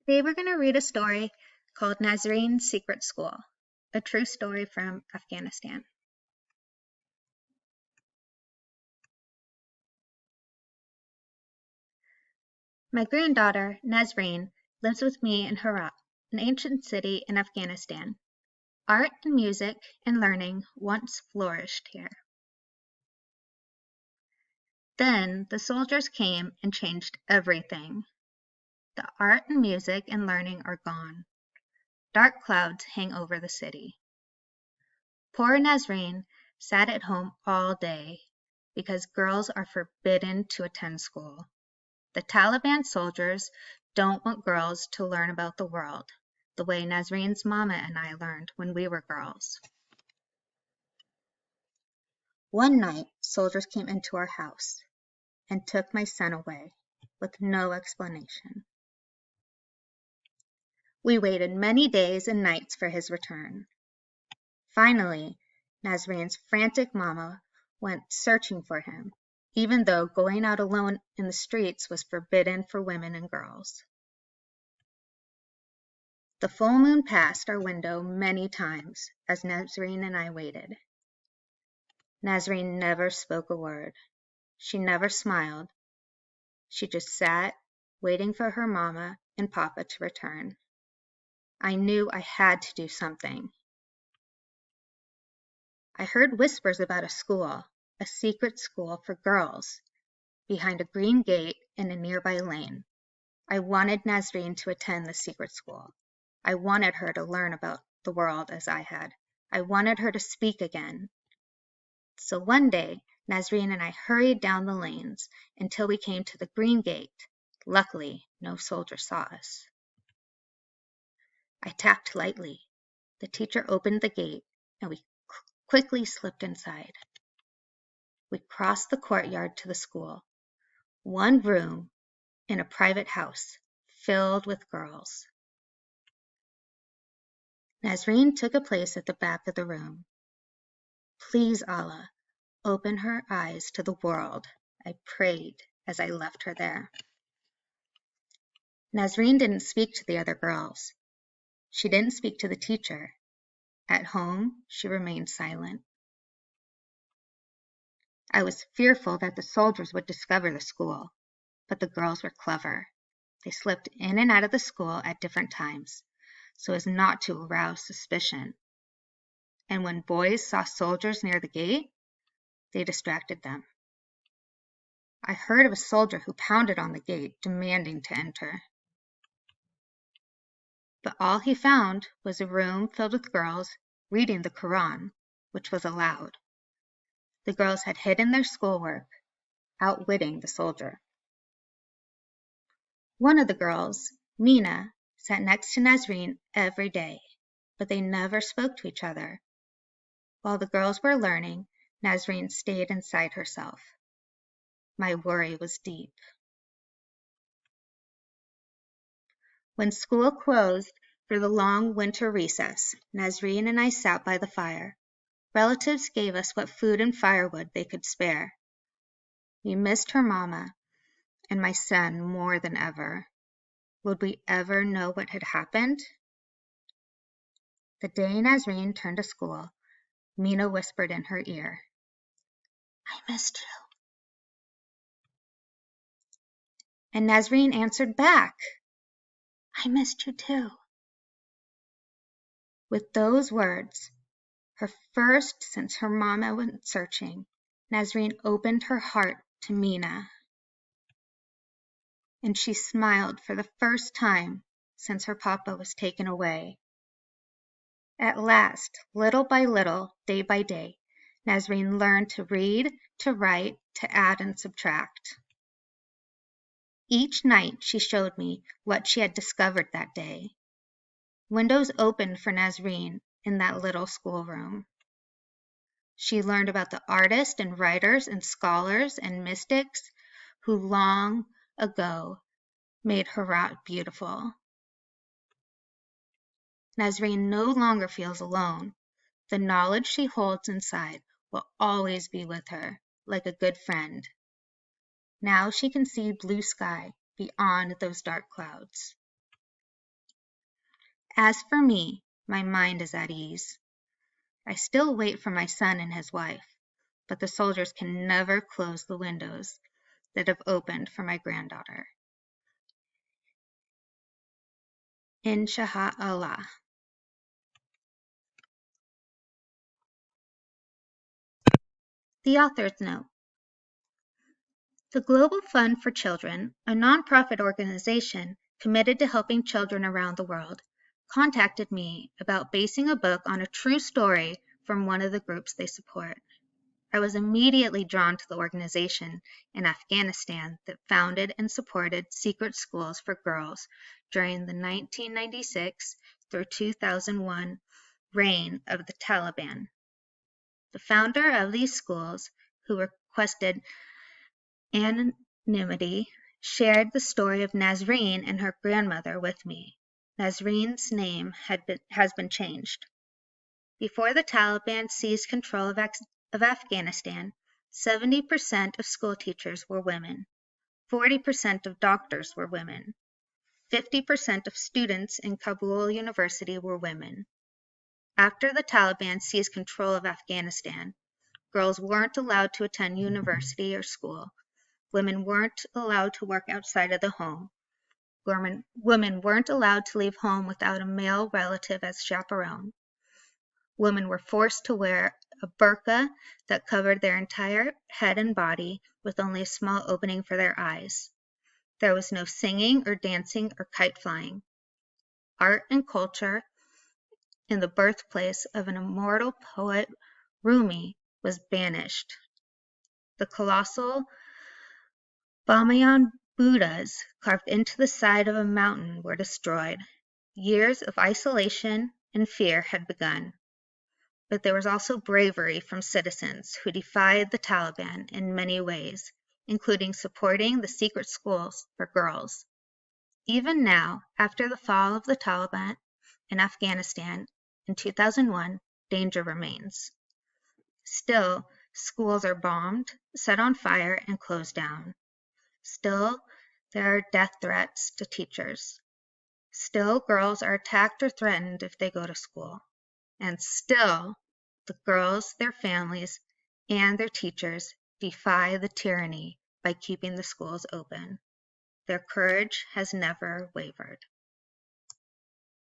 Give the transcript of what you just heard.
Today we're going to read a story called Nasreen's Secret School, a true story from Afghanistan. My granddaughter, Nasreen, lives with me in Herat, an ancient city in Afghanistan. Art and music and learning once flourished here. Then the soldiers came and changed everything. The art and music and learning are gone. Dark clouds hang over the city. Poor Nasreen sat at home all day because girls are forbidden to attend school. The Taliban soldiers don't want girls to learn about the world the way Nasreen's mama and I learned when we were girls. One night, soldiers came into our house and took my son away with no explanation. We waited many days and nights for his return. Finally, Nasreen's frantic mama went searching for him, even though going out alone in the streets was forbidden for women and girls. The full moon passed our window many times as Nasreen and I waited. Nasreen never spoke a word. She never smiled. She just sat, waiting for her mama and papa to return. I knew I had to do something. I heard whispers about a secret school for girls, behind a green gate in a nearby lane. I wanted Nasreen to attend the secret school. I wanted her to learn about the world as I had. I wanted her to speak again. So one day, Nasreen and I hurried down the lanes until we came to the green gate. Luckily, no soldier saw us. I tapped lightly. The teacher opened the gate, and we quickly slipped inside. We crossed the courtyard to the school. One room in a private house filled with girls. Nasreen took a place at the back of the room. Please, Allah, open her eyes to the world, I prayed as I left her there. Nasreen didn't speak to the other girls. She didn't speak to the teacher. At home, she remained silent. I was fearful that the soldiers would discover the school, but the girls were clever. They slipped in and out of the school at different times, so as not to arouse suspicion. And when boys saw soldiers near the gate, they distracted them. I heard of a soldier who pounded on the gate, demanding to enter. But all he found was a room filled with girls reading the Quran, which was allowed. The girls had hidden their schoolwork, outwitting the soldier. One of the girls, Mina, sat next to Nasreen every day, but they never spoke to each other. While the girls were learning, Nasreen stayed inside herself. My worry was deep. When school closed for the long winter recess, Nasreen and I sat by the fire. Relatives gave us what food and firewood they could spare. We missed her mama and my son more than ever. Would we ever know what had happened? The day Nasreen turned to school, Mina whispered in her ear, I missed you. And Nasreen answered back, I missed you too. With those words, her first since her mama went searching, Nasreen opened her heart to Mina. And she smiled for the first time since her papa was taken away. At last, little by little, day by day, Nasreen learned to read, to write, to add and subtract. Each night she showed me what she had discovered that day. Windows opened for Nasreen in that little schoolroom. She learned about the artists and writers and scholars and mystics who long ago made Herat beautiful. Nasreen no longer feels alone. The knowledge she holds inside will always be with her, like a good friend. Now she can see blue sky beyond those dark clouds. As for me, my mind is at ease. I still wait for my son and his wife, but the soldiers can never close the windows that have opened for my granddaughter. Insha'Allah. The author's note. The Global Fund for Children, a nonprofit organization committed to helping children around the world, contacted me about basing a book on a true story from one of the groups they support. I was immediately drawn to the organization in Afghanistan that founded and supported secret schools for girls during the 1996 through 2001 reign of the Taliban. The founder of these schools, who requested anonymity, shared the story of Nasreen and her grandmother with me. Nasreen's name has been changed. Before the Taliban seized control of Afghanistan, 70% of school teachers were women, 40% of doctors were women, 50% of students in Kabul University were women. After the Taliban seized control of Afghanistan, girls weren't allowed to attend university or school. Women weren't allowed to work outside of the home. Women weren't allowed to leave home without a male relative as chaperone. Women were forced to wear a burqa that covered their entire head and body with only a small opening for their eyes. There was no singing or dancing or kite flying. Art and culture in the birthplace of an immortal poet, Rumi, was banished. The colossal Bamayan Buddhas carved into the side of a mountain were destroyed. Years of isolation and fear had begun. But there was also bravery from citizens who defied the Taliban in many ways, including supporting the secret schools for girls. Even now, after the fall of the Taliban in Afghanistan in 2001, danger remains. Still, schools are bombed, set on fire, and closed down. Still, there are death threats to teachers. Still, girls are attacked or threatened if they go to school. And still, the girls, their families, and their teachers defy the tyranny by keeping the schools open. Their courage has never wavered.